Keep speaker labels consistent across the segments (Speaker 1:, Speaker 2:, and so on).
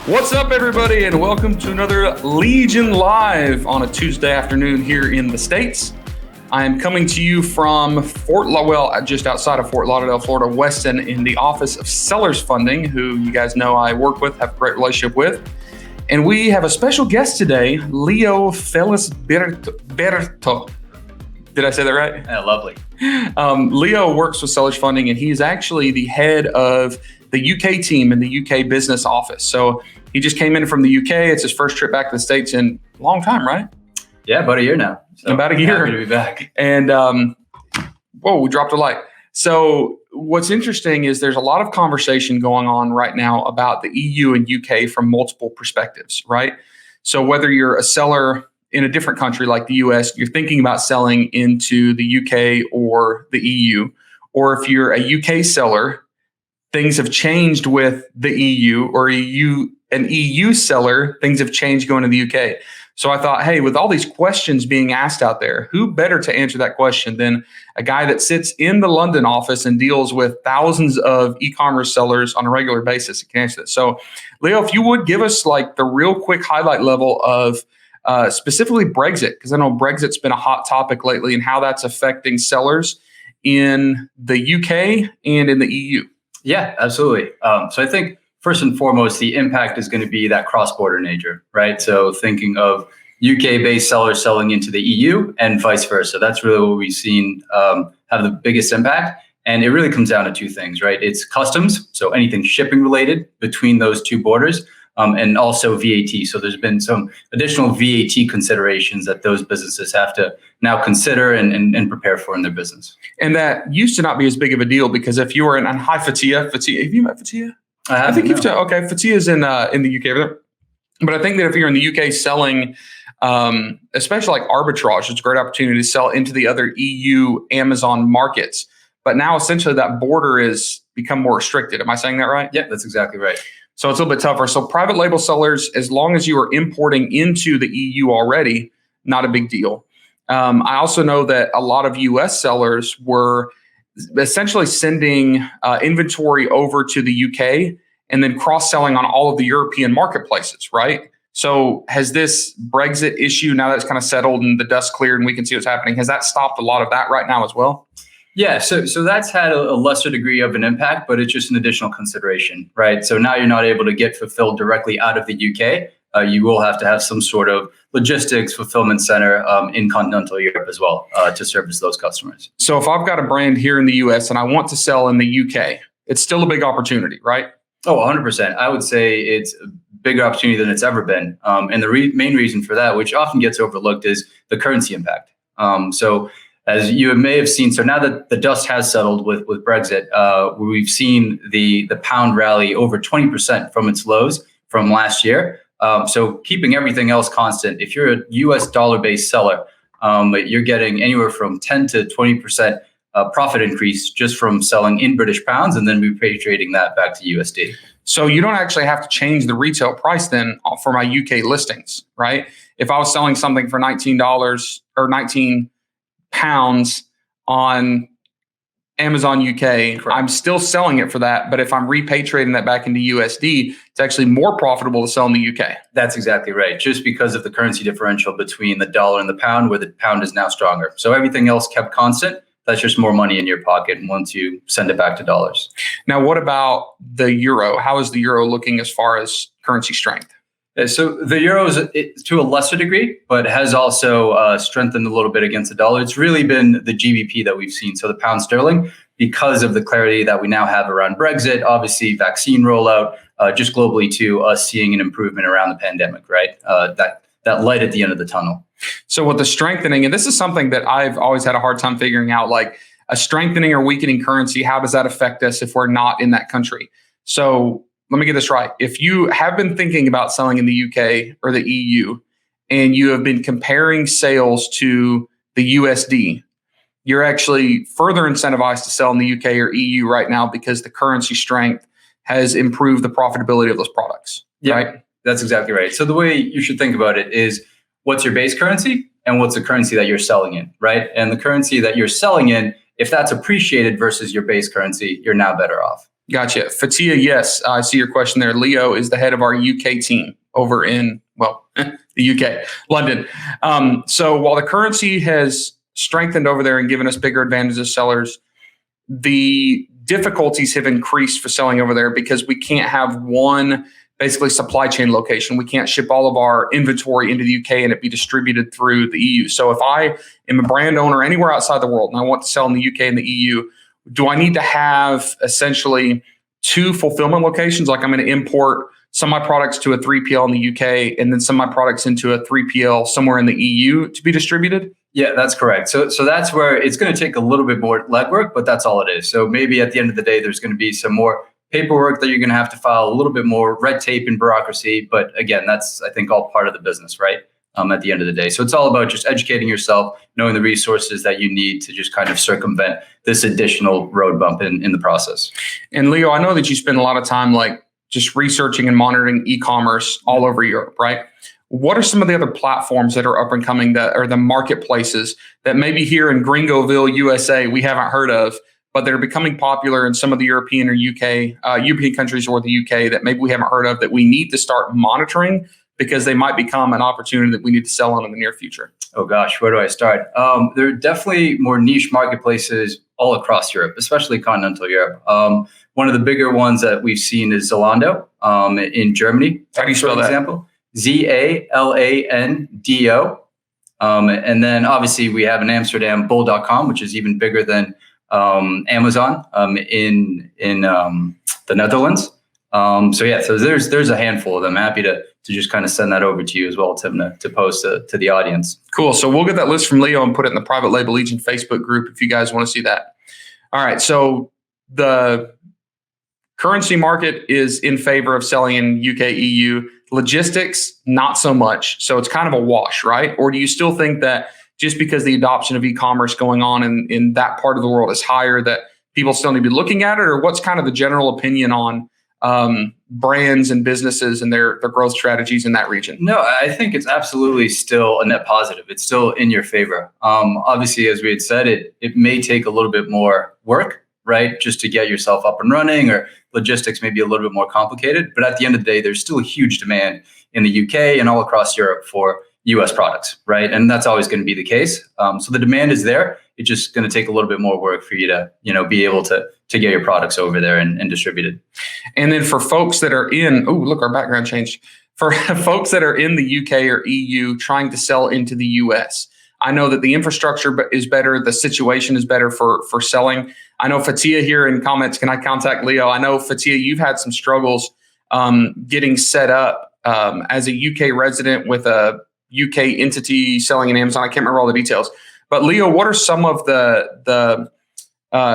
Speaker 1: What's up, everybody, and welcome to another Legion Live on a Tuesday afternoon here in the States. I am coming to you from just outside of Fort Lauderdale, Florida, Weston, in the Office of Sellers Funding, who you guys know I work with, have a great relationship with. And we have a special guest today, Leo Felisberto. Did I say that right?
Speaker 2: Yeah, lovely.
Speaker 1: Leo works with Sellers Funding, and he is actually the head of the UK team in the UK business office. So he just came in from the UK. It's his first trip back to the States in a long time, right?
Speaker 2: Yeah, about a year now.
Speaker 1: So about a year.
Speaker 2: Happy to be back.
Speaker 1: And we dropped a light. So what's interesting is there's a lot of conversation going on right now about the EU and UK from multiple perspectives, right? So whether you're a seller in a different country like the US, you're thinking about selling into the UK or the EU, or if you're a UK seller, things have changed with the EU, or an EU seller, things have changed going to the UK. So I thought, hey, with all these questions being asked out there, who better to answer that question than a guy that sits in the London office and deals with thousands of e-commerce sellers on a regular basis and can answer this. So Leo, if you would give us like the real quick highlight level of specifically Brexit, because I know Brexit's been a hot topic lately and how that's affecting sellers in the UK and in the EU.
Speaker 2: Yeah, absolutely. So I think first and foremost, the impact is going to be that cross-border nature, right? So thinking of UK-based sellers selling into the EU and vice versa. That's really what we've seen have the biggest impact. And it really comes down to two things, right? It's customs, so anything shipping related between those two borders, and also VAT. So there's been some additional VAT considerations that those businesses have to now consider and prepare for in their business.
Speaker 1: And that used to not be as big of a deal because if you were in, and hi Fatia, have you met Fatia?
Speaker 2: I think
Speaker 1: you've okay. Fatia's in the UK, but I think that if you're in the UK selling, especially like arbitrage, it's a great opportunity to sell into the other EU Amazon markets. But now essentially that border is become more restricted. Am I saying that right?
Speaker 2: Yeah, that's exactly right.
Speaker 1: So it's a little bit tougher. So private label sellers, as long as you are importing into the EU already, not a big deal. I also know that a lot of US sellers were essentially sending inventory over to the UK and then cross-selling on all of the European marketplaces, right? So has this Brexit issue, now that it's kind of settled and the dust cleared and we can see what's happening, has that stopped a lot of that right now as well?
Speaker 2: Yeah, so that's had a lesser degree of an impact, but it's just an additional consideration, right? So now you're not able to get fulfilled directly out of the UK. You will have to have some sort of logistics fulfillment center in continental Europe as well to service those customers.
Speaker 1: So if I've got a brand here in the US and I want to sell in the UK, it's still a big opportunity, right?
Speaker 2: Oh, 100%. I would say it's a bigger opportunity than it's ever been. And the main reason for that, which often gets overlooked, is the currency impact. So as you may have seen, so now that the dust has settled with Brexit, we've seen the pound rally over 20% from its lows from last year. So keeping everything else constant, if you're a US dollar-based seller, you're getting anywhere from 10 to 20% profit increase just from selling in British pounds and then repatriating that back to USD.
Speaker 1: So you don't actually have to change the retail price then for my UK listings, right? If I was selling something for $19 or 19 pounds on Amazon UK, correct, I'm still selling it for that. But if I'm repatriating that back into USD, it's actually more profitable to sell in the UK.
Speaker 2: That's exactly right. Just because of the currency differential between the dollar and the pound, where the pound is now stronger. So everything else kept constant. That's just more money in your pocket once you send it back to dollars.
Speaker 1: Now, what about the euro? How is the euro looking as far as currency strength?
Speaker 2: So the euro is to a lesser degree, but has also strengthened a little bit against the dollar. It's really been the GBP that we've seen. So the pound sterling, because of the clarity that we now have around Brexit, obviously vaccine rollout, just globally to us seeing an improvement around the pandemic, right? That light at the end of the tunnel.
Speaker 1: So with the strengthening, and this is something that I've always had a hard time figuring out, like a strengthening or weakening currency, how does that affect us if we're not in that country? So let me get this right. If you have been thinking about selling in the UK or the EU and you have been comparing sales to the USD, you're actually further incentivized to sell in the UK or EU right now because the currency strength has improved the profitability of those products, right?
Speaker 2: That's exactly right. So the way you should think about it is what's your base currency and what's the currency that you're selling in, right? And the currency that you're selling in, if that's appreciated versus your base currency, you're now better off.
Speaker 1: Gotcha. Fatia, yes, I see your question there. Leo is the head of our UK team over in, well, the UK, London. So while the currency has strengthened over there and given us bigger advantages as sellers, the difficulties have increased for selling over there because we can't have one basically supply chain location. We can't ship all of our inventory into the UK and it be distributed through the EU. So if I am a brand owner anywhere outside the world and I want to sell in the UK and the EU, do I need to have essentially two fulfillment locations? Like I'm going to import some of my products to a 3PL in the UK and then some of my products into a 3PL somewhere in the EU to be distributed?
Speaker 2: Yeah, that's correct. So that's where it's going to take a little bit more legwork, but that's all it is. So maybe at the end of the day, there's going to be some more paperwork that you're going to have to file, a little bit more red tape and bureaucracy. But again, that's, I think, all part of the business, right? At the end of the day. So it's all about just educating yourself, knowing the resources that you need to just kind of circumvent this additional road bump in the process.
Speaker 1: And Leo, I know that you spend a lot of time like just researching and monitoring e-commerce all over Europe, right? What are some of the other platforms that are up and coming that are the marketplaces that maybe here in Gringoville, USA, we haven't heard of, but that are becoming popular in some of the European or European countries or the UK that maybe we haven't heard of that we need to start monitoring because they might become an opportunity that we need to sell on in the near future?
Speaker 2: Oh gosh, where do I start? There are definitely more niche marketplaces all across Europe, especially continental Europe. One of the bigger ones that we've seen is Zalando in Germany.
Speaker 1: How do you spell that?
Speaker 2: Example, Zalando. And then obviously we have in Amsterdam, bol.com, which is even bigger than Amazon in the Netherlands. So there's a handful of them. Happy to just kind of send that over to you as well, Tim, to post to the audience.
Speaker 1: Cool. So we'll get that list from Leo and put it in the Private Label Legion Facebook group if you guys want to see that. All right. So the currency market is in favor of selling in UK, EU. Logistics, not so much. So it's kind of a wash, right? Or do you still think that just because the adoption of e-commerce going on in that part of the world is higher, that people still need to be looking at it? Or what's kind of the general opinion on brands and businesses and their growth strategies in that region?
Speaker 2: No, I think it's absolutely still a net positive. It's still in your favor. Obviously, as we had said, it may take a little bit more work, right? Just to get yourself up and running, or logistics may be a little bit more complicated. But at the end of the day, there's still a huge demand in the UK and all across Europe for US products, right? And that's always going to be the case. So the demand is there. It's just going to take a little bit more work for you to, be able to get your products over there and distributed.
Speaker 1: And then for folks that are in, oh, look, our background changed. For folks that are in the UK or EU trying to sell into the US, I know that the infrastructure is better. The situation is better for selling. I know Fatia here in comments, can I contact Leo? I know Fatia, you've had some struggles getting set up as a UK resident with a UK entity selling in Amazon. I can't remember all the details. But Leo, what are some of the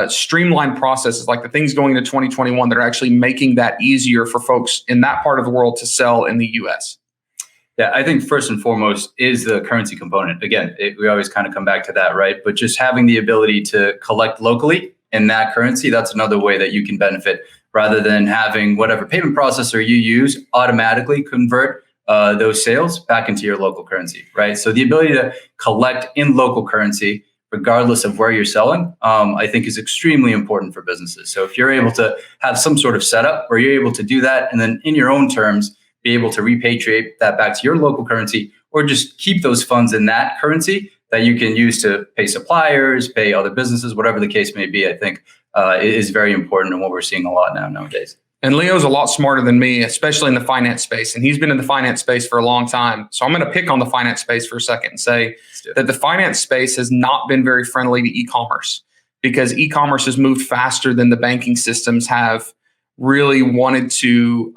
Speaker 1: streamlined processes, like the things going into 2021 that are actually making that easier for folks in that part of the world to sell in the US?
Speaker 2: Yeah, I think first and foremost is the currency component. Again, we always kind of come back to that, right? But just having the ability to collect locally in that currency, that's another way that you can benefit, rather than having whatever payment processor you use automatically convert those sales back into your local currency, right? So the ability to collect in local currency, regardless of where you're selling, I think is extremely important for businesses. So if you're able to have some sort of setup where you're able to do that, and then in your own terms, be able to repatriate that back to your local currency, or just keep those funds in that currency that you can use to pay suppliers, pay other businesses, whatever the case may be, I think is very important, and what we're seeing a lot nowadays.
Speaker 1: And Leo's a lot smarter than me, especially in the finance space. And he's been in the finance space for a long time. So I'm going to pick on the finance space for a second and say that the finance space has not been very friendly to e-commerce, because e-commerce has moved faster than the banking systems have really wanted to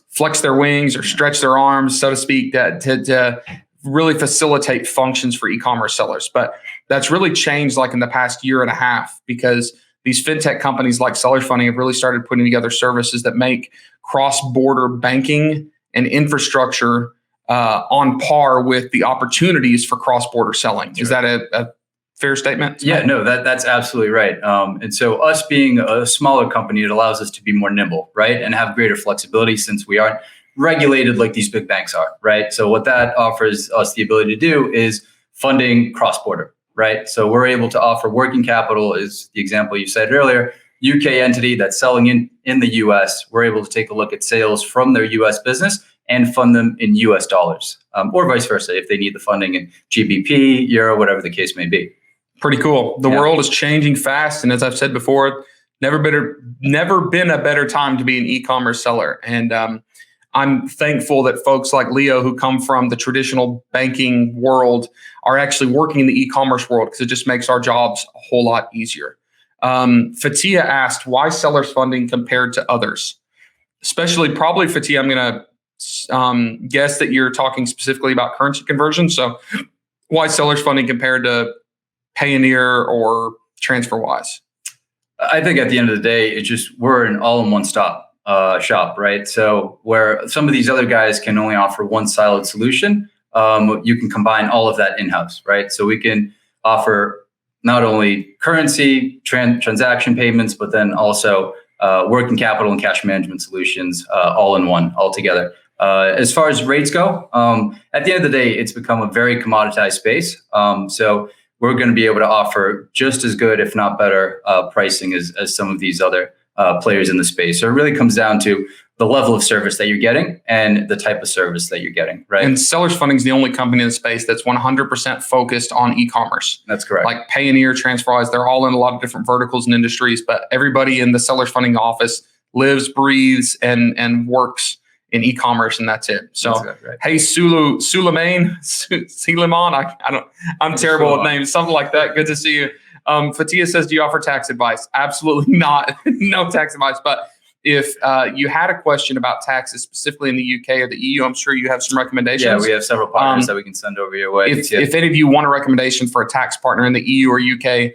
Speaker 1: flex their wings or stretch their arms, so to speak, to really facilitate functions for e-commerce sellers. But that's really changed like in the past year and a half, because these fintech companies like Seller Funding have really started putting together services that make cross-border banking and infrastructure on par with the opportunities for cross-border selling. Is that a fair statement?
Speaker 2: Yeah, no, that's absolutely right. And so us being a smaller company, it allows us to be more nimble, right? And have greater flexibility, since we aren't regulated like these big banks are, right? So what that offers us the ability to do is funding cross-border, right? So we're able to offer working capital, is the example you said earlier. UK entity that's selling in the US, we're able to take a look at sales from their US business and fund them in US dollars, or vice versa, if they need the funding in GBP, Euro, whatever the case may be.
Speaker 1: Pretty cool. The world is changing fast. And as I've said before, never been a better time to be an e-commerce seller. And I'm thankful that folks like Leo, who come from the traditional banking world, are actually working in the e-commerce world, because it just makes our jobs a whole lot easier. Fatia asked, why sellers funding compared to others? Especially, probably, Fatia, I'm going to guess that you're talking specifically about currency conversion. So why sellers funding compared to Payoneer or TransferWise?
Speaker 2: I think at the end of the day, it's just, we're an all-in-one stop shop, right? So where some of these other guys can only offer one siloed solution, you can combine all of that in-house, right? So we can offer not only currency, transaction payments, but then also working capital and cash management solutions, all in one, all together. As far as rates go, at the end of the day, it's become a very commoditized space. So we're going to be able to offer just as good, if not better, pricing as some of these other players in the space. So it really comes down to the level of service that you're getting and the type of service that you're getting, right?
Speaker 1: And Sellers Funding is the only company in the space that's 100% focused on e-commerce.
Speaker 2: That's correct.
Speaker 1: Like Payoneer, TransferWise, they're all in a lot of different verticals and industries, but everybody in the Sellers Funding office lives, breathes, and works in e-commerce, and that's it. So, right. Hey, Suleiman, I'm terrible at names, something like that. Good to see you. Fatia says, do you offer tax advice? Absolutely not. No tax advice. But if you had a question about taxes, specifically in the UK or the EU, I'm sure you have some recommendations.
Speaker 2: Yeah, we have several partners that we can send over your way.
Speaker 1: If any of you want a recommendation for a tax partner in the EU or UK,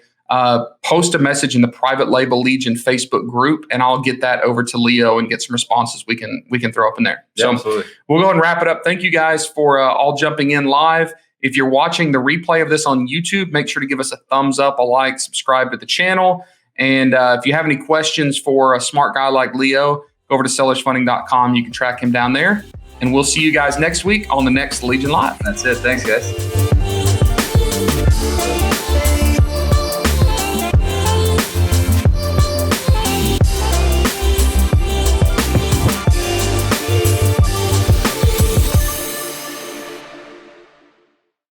Speaker 1: post a message in the Private Label Legion Facebook group, and I'll get that over to Leo and get some responses we can throw up in there.
Speaker 2: Yeah,
Speaker 1: so
Speaker 2: absolutely.
Speaker 1: We'll go ahead and wrap it up. Thank you guys for all jumping in live. If you're watching the replay of this on YouTube, make sure to give us a thumbs up, a like, subscribe to the channel. And if you have any questions for a smart guy like Leo, go over to sellersfunding.com. You can track him down there. And we'll see you guys next week on the next Legion Live.
Speaker 2: That's it. Thanks, guys.